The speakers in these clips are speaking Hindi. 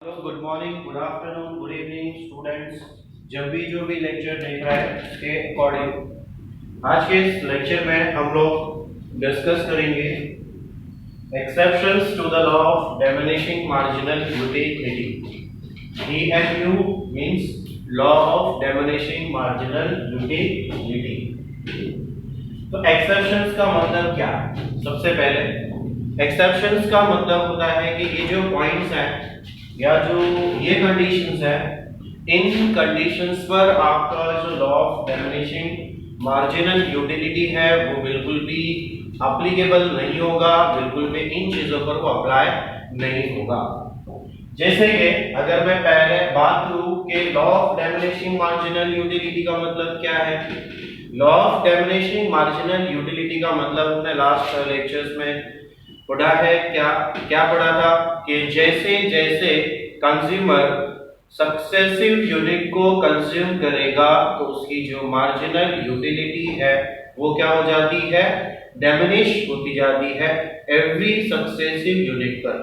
Hello, good morning, good afternoon, good evening students. जब भी जो भी लेक्चर देख रहा है उसके अकॉर्डिंग आज के इस लेक्चर में हम लोग डिस्कस करेंगे exceptions to the law of diminishing marginal utility. DMU means law of diminishing marginal utility. तो एक्सेप्शंस का मतलब क्या है? सबसे पहले एक्सेप्शंस का मतलब होता है कि ये जो पॉइंट्स हैं या जो ये कंडीशंस है, इन कंडीशंस पर आपका जो law of diminishing marginal utility है वो बिल्कुल भी एप्लीकेबल नहीं होगा, बिल्कुल भी इन चीजों पर वो अप्लाई नहीं होगा। जैसे कि अगर मैं पहले बात करूं कि law of diminishing marginal utility का मतलब क्या है। Law of diminishing marginal utility का मतलब हमने लास्ट लेक्चर्स में पढ़ा है। क्या क्या पढ़ा था कि जैसे जैसे कंज्यूमर सक्सेसिव यूनिट को कंज्यूम करेगा तो उसकी जो मार्जिनल यूटिलिटी है वो क्या हो जाती है, डिमिनिश होती जाती है एवरी सक्सेसिव यूनिट पर।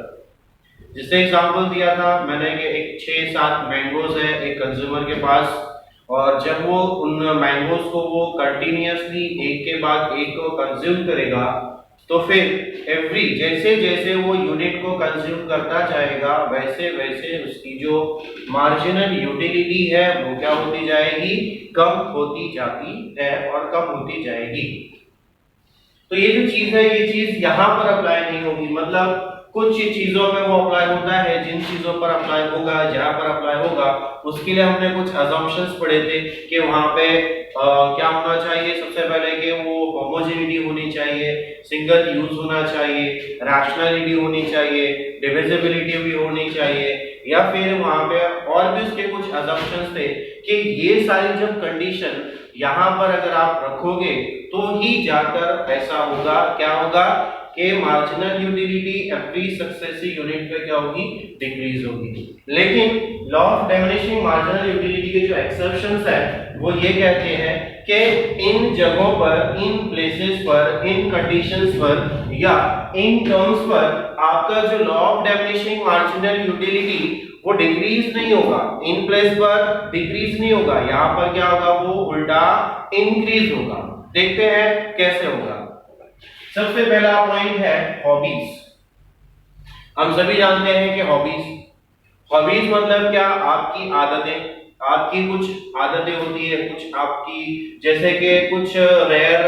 जिससे एग्जांपल दिया था मैंने कि एक 6-7 मैंगोज है एक कंज्यूमर के पास, और जब वो उन मैंगोज को वो कंटिन्यूअसली एक के बाद एक को कंज्यूम करेगा तो फिर एवरी जैसे जैसे वो यूनिट को कंज्यूम करता जाएगा वैसे वैसे उसकी जो मार्जिनल यूटिलिटी है वो क्या होती जाएगी, कम होती जाती है और कम होती जाएगी। तो ये जो चीज है ये चीज यहाँ पर अप्लाई नहीं होगी। मतलब कुछ चीजों में वो अप्लाई होता है, जिन चीजों पर अप्लाई होगा, जहां पर अप्लाई होगा उसके लिए हमने कुछ अजम्पशंस पढ़े थे कि वहां पे क्या होना चाहिए। सबसे पहले कि वो होमोजेनिटी होनी चाहिए, सिंगल यूज होना चाहिए, रैशनैलिटी होनी चाहिए, डिविजिबिलिटी भी होनी चाहिए, या फिर वहां पे और भी उसके कुछ अजम्पशंस थे कि ये सारी जब कंडीशन यहाँ पर अगर आप रखोगे तो ही जाकर ऐसा होगा, क्या होगा कि marginal utility every successive unit पे क्या होगी, डिक्रीज होगी। लेकिन law of diminishing marginal utility के जो एक्सेप्शंस है वो ये कहते हैं कि इन जगहों पर, इन प्लेसेस पर, इन कंडीशंस पर या इन टर्म्स पर आपका जो law of diminishing marginal utility वो डिक्रीज नहीं होगा। इन प्लेस पर डिक्रीज नहीं होगा, यहाँ पर क्या होगा, वो उल्टा इंक्रीज होगा। देखते हैं कैसे होगा। सबसे पहला पॉइंट है हॉबीज। हम सभी जानते हैं कि हॉबीज मतलब क्या, आपकी आदतें। आपकी कुछ आदतें होती है, कुछ आपकी जैसे कि कुछ रेयर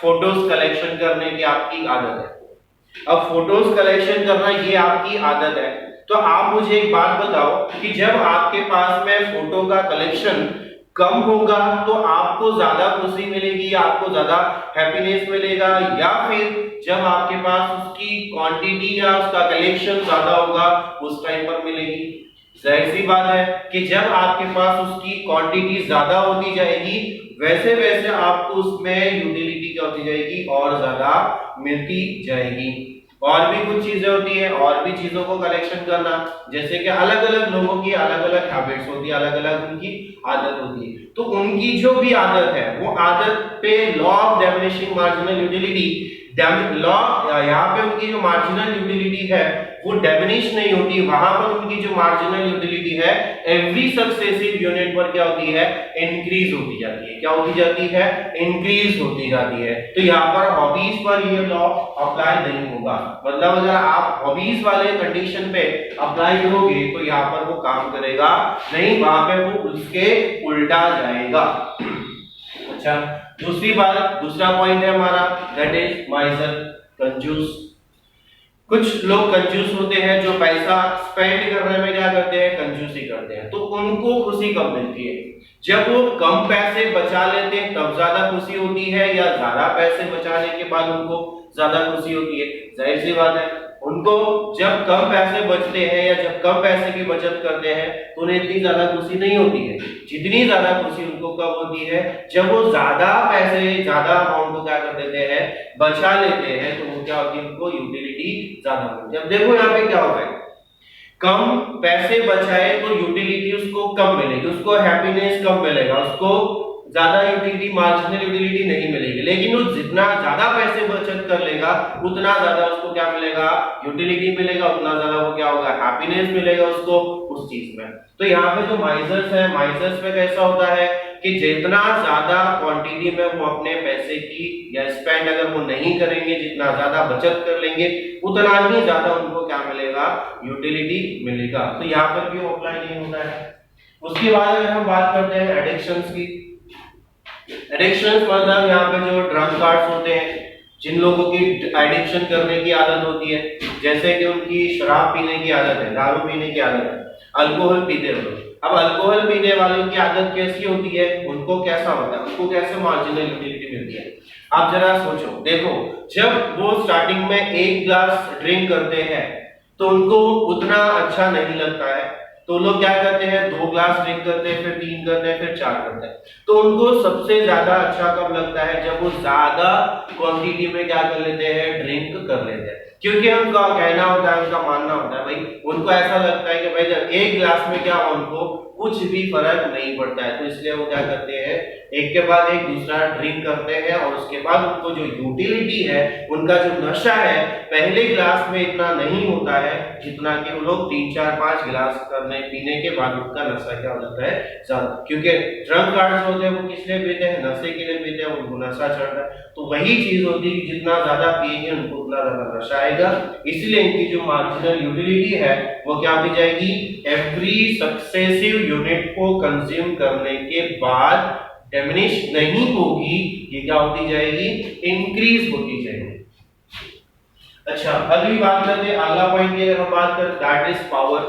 फोटोज कलेक्शन करने की आपकी आदत है। अब फोटोज कलेक्शन करना ये आपकी आदत है, तो आप मुझे एक बात बताओ कि जब आपके पास में फोटो का कलेक्शन कम होगा तो आपको ज्यादा खुशी मिलेगी, आपको ज्यादा हैप्पीनेस मिलेगा, या फिर जब आपके पास उसकी क्वांटिटी या उसका कलेक्शन ज्यादा होगा उस टाइम पर मिलेगी। जाहिर सी बात है कि जब आपके पास उसकी क्वांटिटी ज्यादा होती जाएगी वैसे वैसे आपको उसमें यूटिलिटी क्या होती जाएगी, और ज्यादा मिलती जाएगी। और भी कुछ चीजें होती है, और भी चीजों को कलेक्शन करना, जैसे कि अलग अलग लोगों की अलग अलग हैबिट्स होती है, अलग अलग उनकी आदत होती है। तो उनकी जो भी आदत है वो आदत पे law of diminishing marginal utility, law यहाँ पे उनकी जो मार्जिनल यूटिलिटी है वो डिमिनिश नहीं होती, वहां पर उनकी जो मार्जिनल यूटिलिटी है एवरी सक्सेसिव यूनिट पर क्या होती है, इंक्रीज होती जाती है। क्या होती जाती है, इंक्रीज होती जाती है। तो यहाँ पर हॉबीज पर ये लॉ अप्लाई नहीं होगा। मतलब अगर आप हॉबीज वाले कंडीशन पे अप्लाई करोगे तो यहाँ पर वो काम करेगा नहीं, वहां पे वो उसके उल्टा जाएगा। अच्छा, दूसरी बात, दूसरा पॉइंट है हमारा, दैट इज माइजर, कंजूस। कुछ लोग कंजूस होते हैं जो पैसा स्पेंड करने में क्या करते हैं, कंजूसी करते हैं। तो उनको खुशी कब मिलती है, जब वो कम पैसे बचा लेते हैं तब ज्यादा खुशी होती है, या ज्यादा पैसे बचाने के बाद उनको ज्यादा खुशी होती है। जाहिर सी बात है उनको जब कम पैसे बचते हैं या जब कम पैसे की बचत करते हैं तो उन्हें इतनी ज्यादा खुशी नहीं होती है। जितनी ज्यादा खुशी उनको कब होती है, जब वो ज्यादा पैसे, ज्यादा अमाउंट को क्या कर देते हैं, बचा लेते हैं, तो वो क्या होती है, उनको यूटिलिटी ज्यादा मिलती है। अब देखो यहाँ पे क्या होता है, कम पैसे बचाए तो यूटिलिटी उसको कम मिलेगी, उसको हैप्पीनेस कम मिलेगा, उसको ज्यादा यूटिलिटी, मार्जिनल यूटिलिटी नहीं मिलेगी, लेकिन वो जितना ज्यादा पैसे बचत कर लेगा उतना ज्यादा उसको क्या मिलेगा, यूटिलिटी मिलेगा, उतना ज्यादा वो क्या होगा, हैप्पीनेस मिलेगा उसको उस चीज में। तो यहाँ पे जो माइजर्स है, माइजर्स में कैसा होता है कि जितना ज्यादा क्वांटिटी में वो अपने पैसे की या स्पेंड अगर वो नहीं करेंगे, जितना ज्यादा बचत कर लेंगे उतना ही ज्यादा उनको क्या मिलेगा, यूटिलिटी मिलेगा। तो यहाँ पर भी अप्लाई नहीं होता है। उसके बाद अगर हम बात करते हैं एडिक्शंस की, एडिक्शंस मतलब यहाँ पे जो ड्रग कार्ड्स होते हैं, जिन लोगों की एडिक्शन करने की आदत होती है, जैसे कि उनकी शराब पीने की आदत है, दारू पीने की आदत है, अल्कोहल पीते हैं लोग। अब अल्कोहल पीने वालों की आदत कैसी होती है, उनको कैसा होता है, उनको कैसे मार्जिनल यूटिलिटी मिलती है, आप जरा सोचो। देखो, जब वो स्टार्टिंग में 1 ग्लास ड्रिंक करते हैं तो उनको उतना अच्छा नहीं लगता है, तो लोग क्या करते हैं, 2 ग्लास ड्रिंक करते हैं, फिर 3 करते हैं, फिर 4 करते हैं। तो उनको सबसे ज्यादा अच्छा कब लगता है, जब वो ज्यादा क्वांटिटी में क्या कर लेते हैं, ड्रिंक कर लेते हैं। क्योंकि उनका कहना होता है, उनका मानना होता है, भाई उनको ऐसा लगता है कि भाई जब 1 ग्लास में क्या उनको कुछ भी फर्क नहीं पड़ता है, तो इसलिए वो क्या करते हैं, एक के बाद एक दूसरा ड्रिंक करते हैं, और उसके बाद उनको जो यूटिलिटी है, उनका जो नशा है, पहले ग्लास में इतना नहीं होता है जितना कि वो लोग 3, 4, 5 गिलास करने पीने के बाद उनका नशा क्या हो जाता है, ज्यादा। क्योंकि ड्रग कार्ड्स होते हैं वो किस लिए पीते हैं, नशे के लिए पीते हैं, उनको नशा चढ़ रहा है। तो वही चीज होती है कि जितना ज्यादा पिएंगे उनको उतना ज्यादा नशा आएगा, इसलिए इनकी जो मार्जिनल यूटिलिटी है वो क्या हो जाएगी, एवरी सक्सेसिव यूनिट को कंज्यूम करने के बाद डिमिनिश नहीं होगी, ये क्या होती जाएगी, इंक्रीज होती जाएगी। अच्छा, अगली बात करते हैं, अगला पॉइंट की अगर हम बात करें, that is power.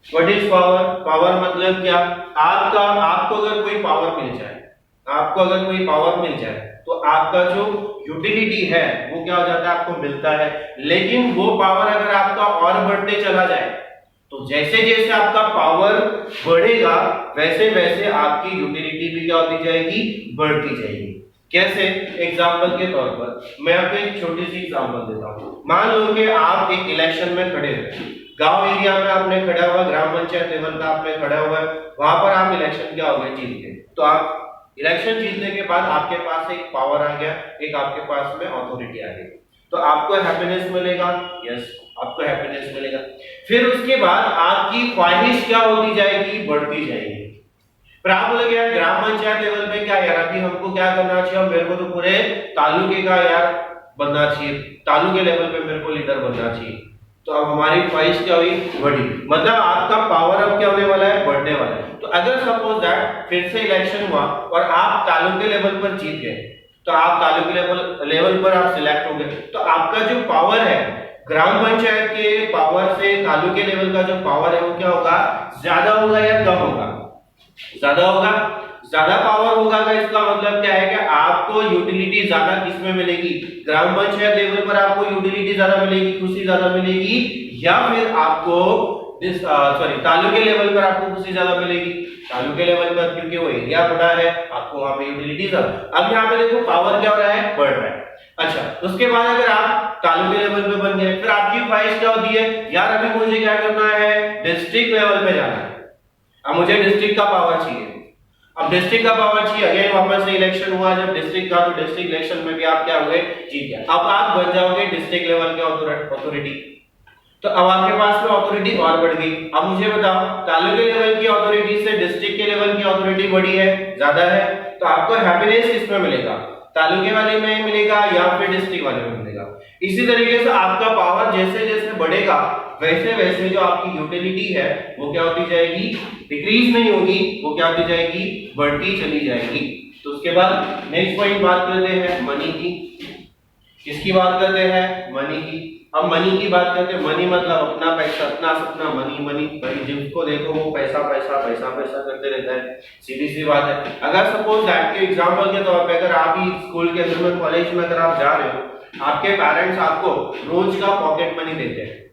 What is power? Power मतलब क्या, आपको अगर कोई पावर मिल जाए, आपको अगर कोई पावर मिल जाए तो आपका जो यूटिलिटी है वो क्या हो जाता है, आपको मिलता है। लेकिन वो पावर अगर आपका और बढ़ते चला जाए, तो जैसे जैसे आपका पावर बढ़ेगा वैसे वैसे आपकी यूटिलिटी भी क्या होती जाएगी, बढ़ती जाएगी। कैसे? एग्जाम्पल के तौर पर मैं आपको एक छोटी सी एग्जाम्पल देता हूं। मान लो कि आप एक इलेक्शन में खड़े हो, गांव एरिया में आपने खड़ा हुआ, ग्राम पंचायत लेवल का आपने खड़ा हुआ है, वहां पर आप इलेक्शन क्या हो गए, जीत गए। तो आप इलेक्शन जीतने के बाद आपके पास एक पावर आ गया, एक आपके पास में अथॉरिटी आ गई, तो आपको हैप्पीनेस मिलेगा, यस आपको हैप्पीनेस मिलेगा। फिर उसके बाद आपकी ख्वाहिश क्या होती जाएगी, बढ़ती जाएगी। पर आप बोले यार ग्राम पंचायत लेवल पे क्या यार, अभी हमको क्या करना चाहिए, मेरे को तो पूरे तालुके का यार बनना चाहिए, तालुके लेवल पे मेरे को लीडर बनना चाहिए। तो अब हमारी ख्वाहिश क्या हुई, बढ़ी, मतलब आपका पावर अब क्या होने वाला है, बढ़ने वाला है। तो अगर सपोज दैट फिर से इलेक्शन हुआ और आप तालुके लेवल पर जीत गए, तो आप तालुके लेवल पर आप सिलेक्ट हो गए, तो आपका जो पावर है ग्राम पंचायत के पावर से तालुके लेवल का जो पावर है वो क्या होगा, ज्यादा होगा या कम होगा, ज्यादा होगा। ज्यादा पावर होगा का इसका मतलब क्या है कि आपको यूटिलिटी ज्यादा किसमें मिलेगी, ग्राम पंचायत लेवल पर आपको यूटिलिटी ज्यादा मिलेगी, खुशी ज्यादा मिलेगी, या फिर आपको तालुके लेवल पर आपको खुशी ज्यादा मिलेगी। तालुके लेवल पर क्योंकि वो एरिया बड़ा है, आपको वहां पे यूटिलिटी ज्यादा। अब यहाँ पे देखो पावर क्या हो रहा है, बढ़ रहा है। अच्छा, उसके बाद अगर आप तालुके लेवल पे बन गए, फिर आपकी ख्वाहिश क्या होती है, यार अभी मुझे क्या करना है, डिस्ट्रिक्ट लेवल पे जाना है, अब मुझे डिस्ट्रिक्ट का पावर चाहिए। अब डिस्ट्रिक्ट का पावर चाहिए, अगेन वापस से इलेक्शन हुआ जब डिस्ट्रिक्ट का, तो डिस्ट्रिक्ट इलेक्शन में भी आप क्या हुए, जीत गए। अब आप बन जाओगे डिस्ट्रिक्ट लेवल के अथॉरिटी, तो अब आपके पास में अथॉरिटी और बढ़ गई। अब मुझे बताओ, तालुके लेवल की अथॉरिटी से डिस्ट्रिक्ट के लेवल की अथॉरिटी बड़ी है, ज्यादा है, तो आपको हैप्पीनेस किसमें मिलेगा, तालुके वाले में मिलेगा या फिर डिस्ट्रिक्ट वाले में मिलेगा। इसी तरीके से आपका पावर जैसे जैसे बढ़ेगा वैसे वैसे जो आपकी यूटिलिटी है वो क्या होती जाएगी, डिक्रीज नहीं होगी, वो क्या होती जाएगी, बढ़ती चली जाएगी। तो उसके बाद नेक्स्ट पॉइंट बात करते हैं मनी की। किसकी बात करते हैं, मनी की। अब मनी की बात करते हैं, मनी मतलब अपना पैसा, अपना सपना, मनी मनी, जिसको देखो वो पैसा पैसा पैसा पैसा करते रहता है, सीधी सी बात है। अगर सपोज दैट के एग्जांपल के तौर पे, अगर आप ही स्कूल के अंदर में, कॉलेज में अगर आप जा रहे हो, आपके पेरेंट्स आपको रोज का पॉकेट मनी देते हैं।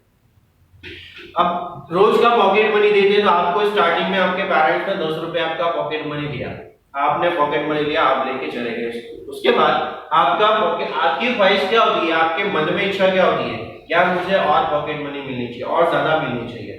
अब रोज का पॉकेट मनी देते हैं तो आपको स्टार्टिंग में आपके पेरेंट्स ने 10 रुपए आपका पॉकेट मनी दिया, आपने पॉकेट मनी लिया, आप लेके चले गए। उसके बाद आपकी ख्वाहिश क्या होती है, आपके मन में इच्छा क्या होती है, यार मुझे और पॉकेट मनी मिलनी चाहिए और ज्यादा मिलनी चाहिए।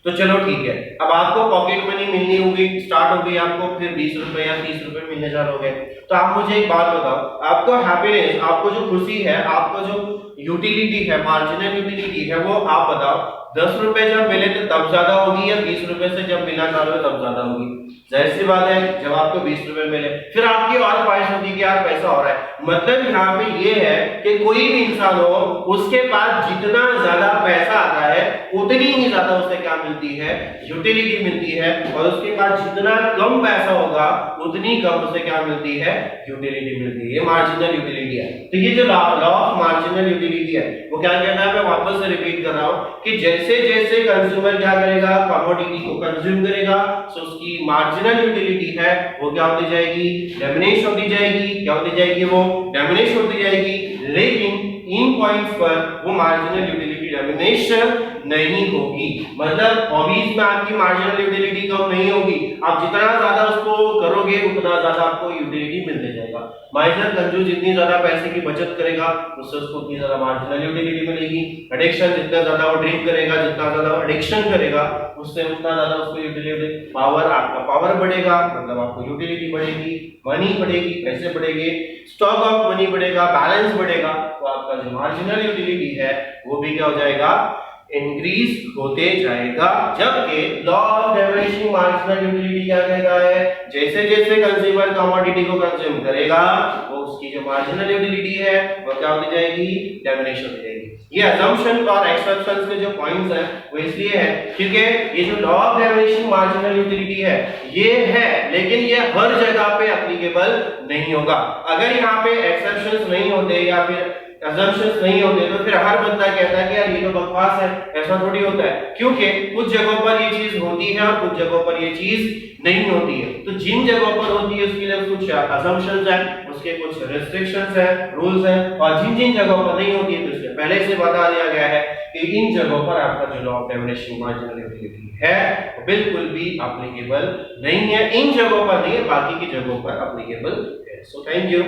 तो चलो ठीक है, अब आपको पॉकेट मनी मिलनी होगी, स्टार्ट हो गई आपको, फिर 20 रुपए या 30 रुपए मिलने जा रहे हो। तो आप मुझे एक बात बताओ, आपको हैप्पीनेस, आपको जो खुशी है, आपको जो यूटिलिटी है, मार्जिनल यूटिलिटी है, वो आप बताओ 10 रुपए जब मिले तो तब ज्यादा होगी या 20 रुपए से जब मिलना चालू है तब ज्यादा होगी? जाहिर सी बात है, जब आपको 20 रुपए मिले फिर आपकी और ख्वाहिश होती कि यार पैसा हो रहा है। मतलब यहाँ पे ये है कि कोई भी इंसान हो, उसके पास जितना ज्यादा पैसा आता है उतनी ही ज्यादा उसे क्या मिलती है, यूटिलिटी मिलती है, और उसके पास जितना कम पैसा होगा उतनी कम उसे क्या मिलती है, यूटिलिटी मिलती है। ये मार्जिनल यूटिलिटी है। तो ये जो लॉ ऑफ मार्जिनल यूटिलिटी है वो क्या कहता है, मैं वापस से रिपीट कर रहा हूं कि जैसे जैसे कंज्यूमर क्या करेगा, कमोडिटी को कंज्यूम करेगा, तो उसकी मार्जिनल यूटिलिटी है वो क्या होती जाएगी, डिमिनिश होती जाएगी। क्या होती जाएगी, वो डिमिनिश होती जाएगी। लेकिन इन पॉइंट्स पर वो मार्जिनल यूटिलिटी डिमिनिश नहीं होगी। मतलब हॉबीज में आपकी मार्जिनल यूटिलिटी कम नहीं होगी, आप जितना ज्यादा उसको करोगे उतना ज्यादा आपको यूटिलिटी मिलते जाएगा। माइनर कंजूस जितनी ज्यादा पैसे की बचत करेगा उससे उसको उतनी ज्यादा मार्जिनल यूटिलिटी मिलेगी। एडिक्शन जितना ज्यादा वो ड्रिंक करेगा, जितना ज्यादा वो एडिक्शन करेगा, उससे उतना ज्यादा उसको यूटिलिटी पावर, आपका पावर बढ़ेगा, मतलब आपको यूटिलिटी बढ़ेगी, मनी बढ़ेगी, पैसे बढ़ेंगे, स्टॉक ऑफ मनी बढ़ेगा, बैलेंस बढ़ेगा, तो आपका जो मार्जिनल यूटिलिटी है वो भी क्या हो जाएगा, इंक्रीज होते जाएगा। जबकि law of diminishing marginal utility क्या कहता है, जैसे जैसे कंज्यूमर कमोडिटी को कंज्यूम करेगा वो उसकी जो मार्जिनल यूटिलिटी है वो क्या होती जाएगी, डिमिनिश होती जाएगी। ये असम्पशन और एक्सेप्शंस के जो पॉइंट्स हैं वो इसलिए है क्योंकि ये जो law of diminishing marginal utility है ये है, लेकिन ये हर जगह पे एप्लीकेबल नहीं होगा। अगर यहाँ पे एक्सेप्शंस नहीं होते या फिर assumptions नहीं होते तो फिर हर बंदा कहता है कि यार ये तो बकवास है, ऐसा थोड़ी होता है। क्योंकि कुछ जगहों पर ये चीज होती है और कुछ जगहों पर ये चीज नहीं होती है। तो जिन जगहों पर होती है उसके लिए कुछ assumptions है, उसके कुछ restrictions है, rules है, और जिन जिन जगहों पर नहीं होती है तो उसके पहले से बता दिया गया है कि इन जगहों पर आपका जो law of diminishing marginal utility है बिल्कुल भी एप्लीकेबल नहीं है। इन जगहों पर नहीं है, बाकी की जगहों पर एप्लीकेबल है। So thank you.